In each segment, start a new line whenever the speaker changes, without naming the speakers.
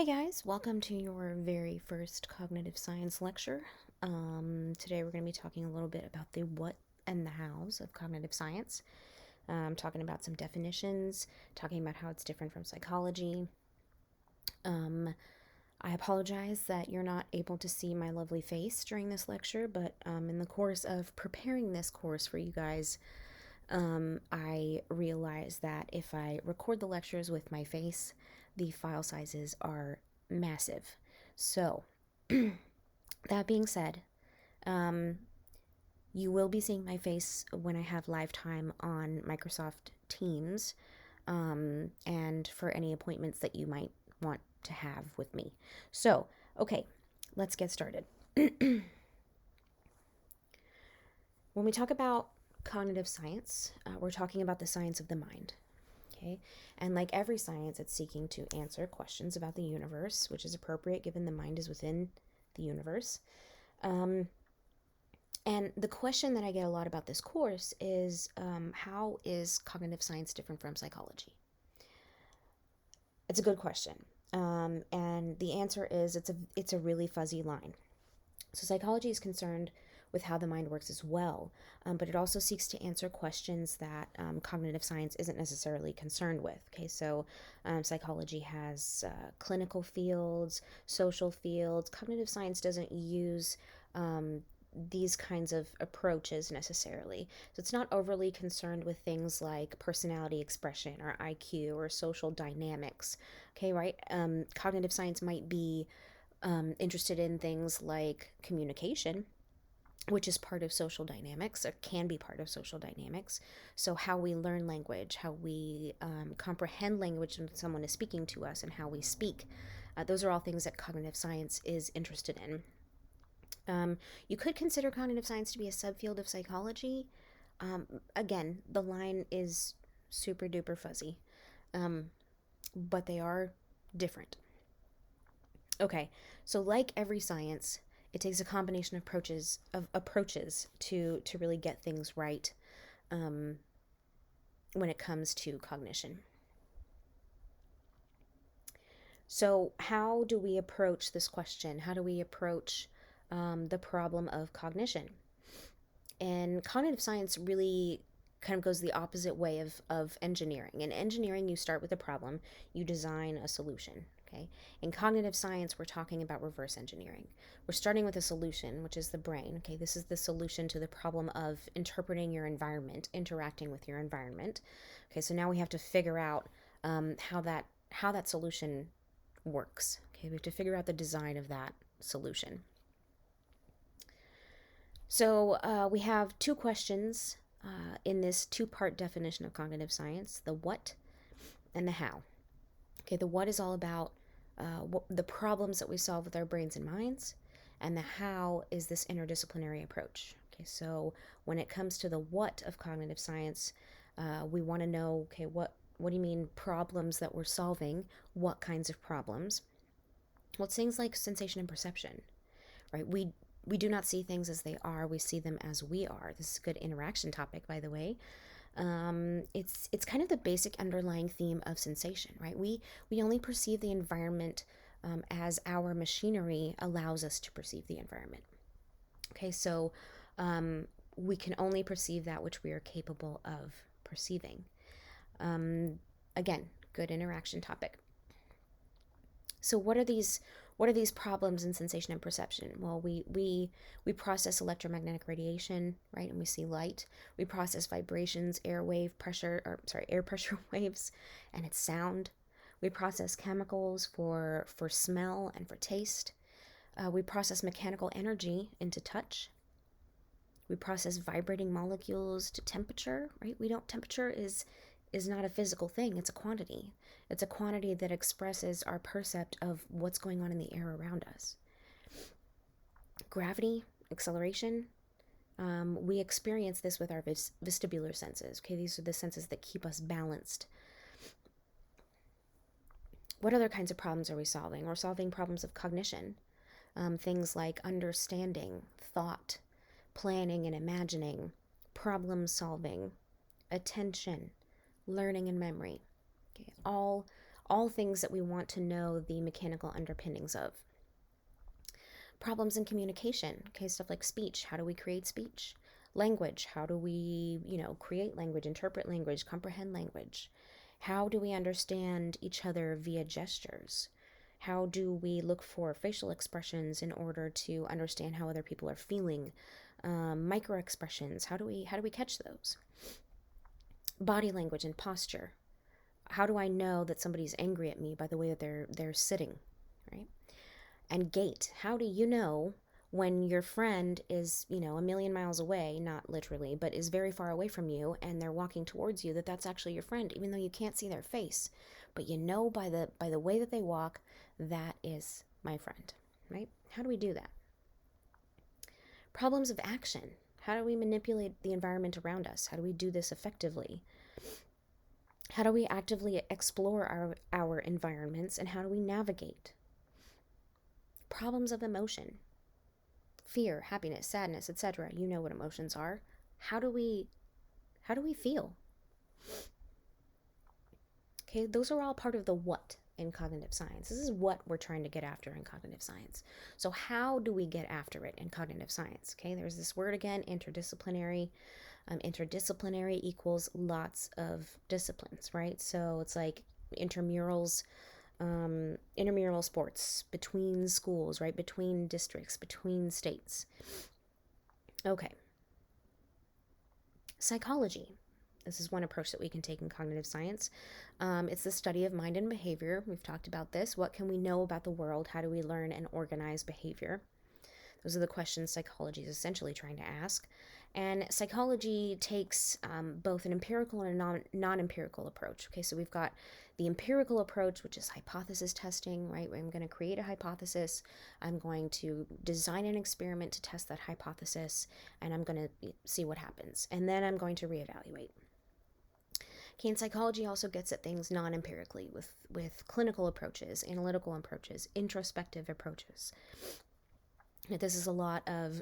Hey guys, welcome to your very first cognitive science lecture. Today we're going to be talking a little bit about the what and the hows of cognitive science. Talking about some definitions, talking about how it's different from psychology. I apologize that you're not able to see my lovely face during this lecture, but in the course of preparing this course for you guys, I realized that if I record the lectures with my face, the file sizes are massive. So, that being said, you will be seeing my face when I have live time on Microsoft Teams, and for any appointments that you might want to have with me. So, okay, let's get started. When we talk about cognitive science, we're talking about the science of the mind. Okay, and like every science, it's seeking to answer questions about the universe, which is appropriate given the mind is within the universe. And the question that I get a lot about this course is how is cognitive science different from psychology? It's a good question. And the answer is it's a really fuzzy line. So psychology is concerned with how the mind works as well, but it also seeks to answer questions that cognitive science isn't necessarily concerned with. Okay, so psychology has clinical fields, social fields. Cognitive science doesn't use these kinds of approaches necessarily. So it's not overly concerned with things like personality expression or IQ or social dynamics. Okay, right? Cognitive science might be interested in things like communication, which is part of social dynamics or can be part of social dynamics. So, how we learn language, how we comprehend language when someone is speaking to us, and how we speak. Those are all things that cognitive science is interested in. You could consider cognitive science to be a subfield of psychology. Again, the line is super duper fuzzy, but they are different. Okay, so like every science, it takes a combination of approaches to really get things right when it comes to cognition. So, how do we approach this question? How do we approach the problem of cognition? And cognitive science really kind of goes the opposite way of engineering. In engineering, you start with a problem, you design a solution. Okay. In cognitive science, we're talking about reverse engineering. We're starting with a solution, which is the brain. Okay, this is the solution to the problem of interpreting your environment, interacting with your environment. Okay, so now we have to figure out how that solution works. Okay, we have to figure out the design of that solution. So we have two questions in this two-part definition of cognitive science: the what and the how. Okay, the what is all about the problems that we solve with our brains and minds, and the how is this interdisciplinary approach. Okay, so when it comes to the what of cognitive science, we want to know, okay, what do you mean problems that we're solving? What kinds of problems? Well, it's things like sensation and perception, right? We do not see things as they are; we see them as we are. This is a good interaction topic, by the way. It's kind of the basic underlying theme of sensation, right? We only perceive the environment as our machinery allows us to perceive the environment. Okay, so we can only perceive that which we are capable of perceiving. Again, good interaction topic. So what are these problems in sensation and perception? Well, we process electromagnetic radiation, right? And we see light. We process vibrations, air pressure waves, and its sound. We process chemicals for smell and for taste. We process mechanical energy into touch. We process vibrating molecules to temperature, right? Temperature is not a physical thing, it's a quantity. It's a quantity that expresses our percept of what's going on in the air around us. Gravity, acceleration, we experience this with our vestibular senses. Okay, these are the senses that keep us balanced. What other kinds of problems are we solving? We're solving problems of cognition, things like understanding, thought, planning and imagining, problem solving, attention, learning and memory. Okay, all all things that we want to know the mechanical underpinnings of. Problems in communication, okay, stuff like speech. How do we create speech? Language. How do we, create language, interpret language, comprehend language? How do we understand each other via gestures? How do we look for facial expressions in order to understand how other people are feeling? Micro expressions. How do we catch those? Body language and posture. How do I know that somebody's angry at me by the way that they're sitting, right? And gait. How do you know when your friend is, a million miles away, not literally, but is very far away from you, and they're walking towards you, that that's actually your friend, even though you can't see their face, but you know by the way that they walk, that is my friend, right? How do we do that? Problems of action. How do we manipulate the environment around us? How do we do this effectively? How do we actively explore our environments, and how do we navigate? Problems of emotion. Fear, happiness, sadness, etc. You know what emotions are. How do we feel? Okay, those are all part of the what in cognitive science. This is what we're trying to get after in cognitive science. So how do we get after it in cognitive science? Okay, there's this word again, interdisciplinary. Interdisciplinary equals lots of disciplines, right? So it's like intramurals, intramural sports, between schools, right? Between districts, between states. Okay. Psychology. This is one approach that we can take in cognitive science. It's the study of mind and behavior. We've talked about this. What can we know about the world? How do we learn and organize behavior? Those are the questions psychology is essentially trying to ask. And psychology takes both an empirical and a non-empirical approach. Okay, so we've got the empirical approach, which is hypothesis testing, right? I'm going to create a hypothesis. I'm going to design an experiment to test that hypothesis, and I'm going to see what happens. And then I'm going to reevaluate. Okay, and psychology also gets at things non-empirically with clinical approaches, analytical approaches, introspective approaches. This is a lot of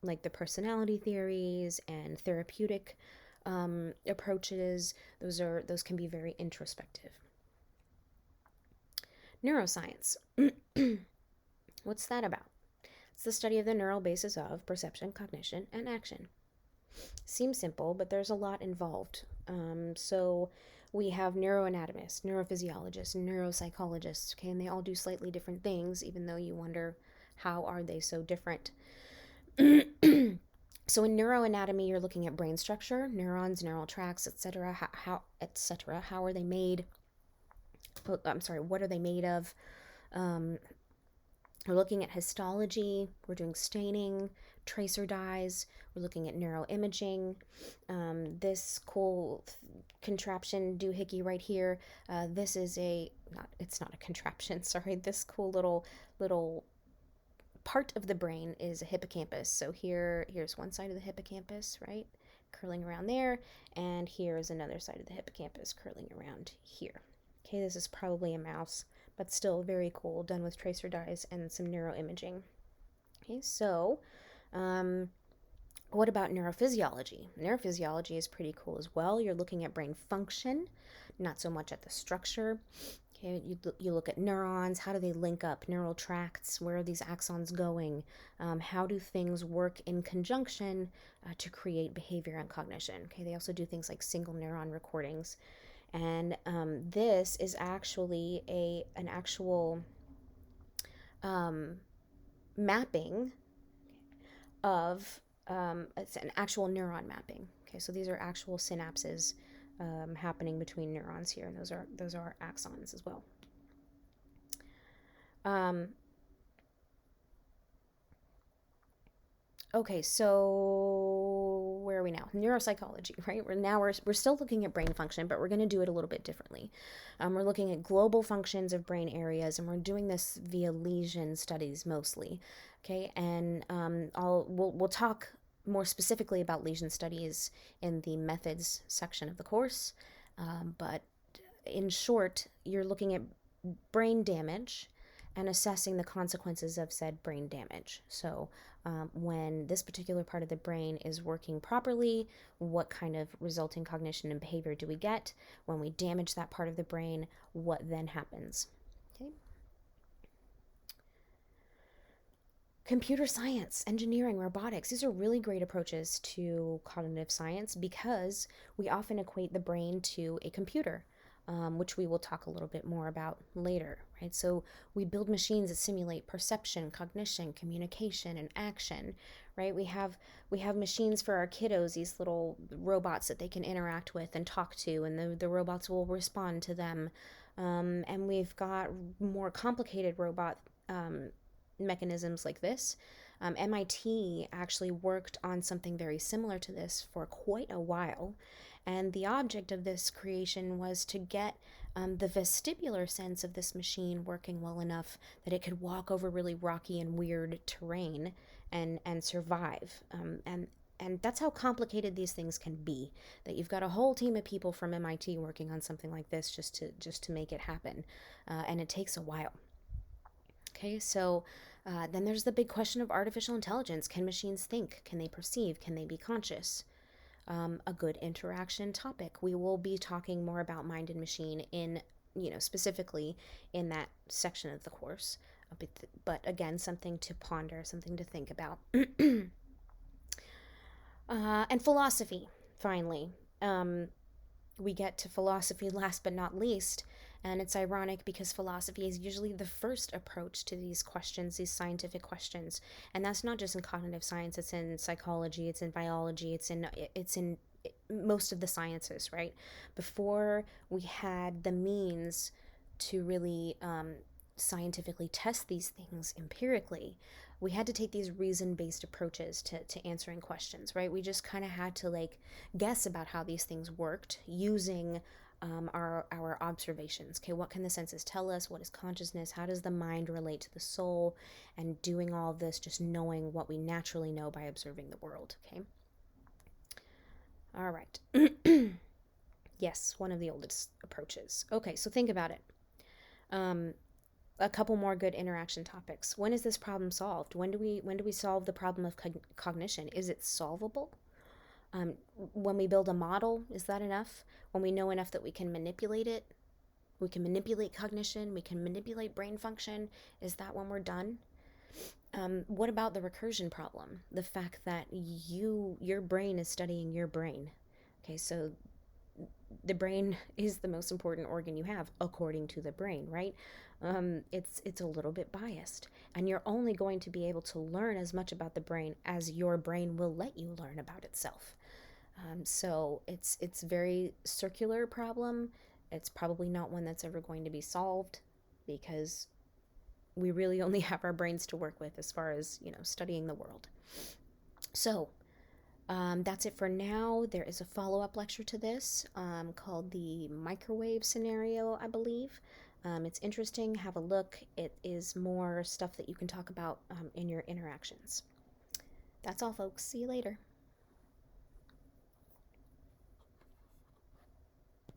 like the personality theories and therapeutic approaches. Those can be very introspective. Neuroscience. What's that about? It's the study of the neural basis of perception, cognition, and action. Seems simple, but there's a lot involved. So we have neuroanatomists, neurophysiologists, neuropsychologists, okay, and they all do slightly different things, even though you wonder, how are they so different? So in neuroanatomy, you're looking at brain structure, neurons, neural tracts, etc. How are they made? What are they made of? We're looking at histology. We're doing staining, tracer dyes. We're looking at neuroimaging. This cool contraption doohickey right here. This is it's not a contraption. Sorry. This cool little part of the brain is a hippocampus. So here's one side of the hippocampus, right, curling around there, and here's another side of the hippocampus curling around here. Okay, this is probably a mouse, but still very cool, done with tracer dyes and some neuroimaging. Okay, so what about neurophysiology? Neurophysiology is pretty cool as well. You're looking at brain function, not so much at the structure. Okay, you look at neurons. How do they link up? Neural tracts. Where are these axons going? How do things work in conjunction to create behavior and cognition? Okay, they also do things like single neuron recordings, and this is actually an actual mapping of it's an actual neuron mapping. Okay, so these are actual synapses happening between neurons here, and those are axons as well. Okay, so where are we now? Neuropsychology, right? We're still looking at brain function, but we're going to do it a little bit differently. We're looking at global functions of brain areas, and we're doing this via lesion studies mostly. Okay, and we'll talk more specifically about lesion studies in the methods section of the course. But in short, you're looking at brain damage and assessing the consequences of said brain damage. So, when this particular part of the brain is working properly, what kind of resulting cognition and behavior do we get? When we damage that part of the brain, what then happens? Okay. Computer science, engineering, robotics, these are really great approaches to cognitive science because we often equate the brain to a computer, which we will talk a little bit more about later, right? So we build machines that simulate perception, cognition, communication, and action, right? We have machines for our kiddos, these little robots that they can interact with and talk to, and the robots will respond to them. And we've got more complicated robot mechanisms like this. MIT actually worked on something very similar to this for quite a while, and the object of this creation was to get the vestibular sense of this machine working well enough that it could walk over really rocky and weird terrain and survive. And that's how complicated these things can be. That you've got a whole team of people from MIT working on something like this just to make it happen, and it takes a while. Okay, so then there's the big question of artificial intelligence. Can machines think? Can they perceive? Can they be conscious? A good interaction topic. We will be talking more about mind and machine in, specifically in that section of the course. But again, something to ponder, something to think about. And philosophy, finally. We get to philosophy last but not least, and it's ironic because philosophy is usually the first approach to these questions, these scientific questions. And that's not just in cognitive science, it's in psychology, it's in biology, it's in most of the sciences, right? Before we had the means to really scientifically test these things empirically, we had to take these reason-based approaches to answering questions, right? We just kind of had to guess about how these things worked using our observations. Okay, what can the senses tell us? What is consciousness? How does the mind relate to the soul? And doing all of this, just knowing what we naturally know by observing the world. Okay. All right. Yes, one of the oldest approaches. Okay, so think about it. A couple more good interaction topics. When is this problem solved? When do we solve the problem of cognition? Is it solvable? When we build a model, is that enough? When we know enough that we can manipulate it, we can manipulate cognition, we can manipulate brain function, is that when we're done? What about the recursion problem? The fact that your brain is studying your brain. Okay, so the brain is the most important organ you have, according to the brain, right? It's a little bit biased, and you're only going to be able to learn as much about the brain as your brain will let you learn about itself. So it's very circular problem. It's probably not one that's ever going to be solved because we really only have our brains to work with as far as studying the world. So that's it for now. There is a follow-up lecture to this called the microwave scenario, I believe. It's interesting. Have a look. It is more stuff that you can talk about in your interactions. That's all, folks. See you later.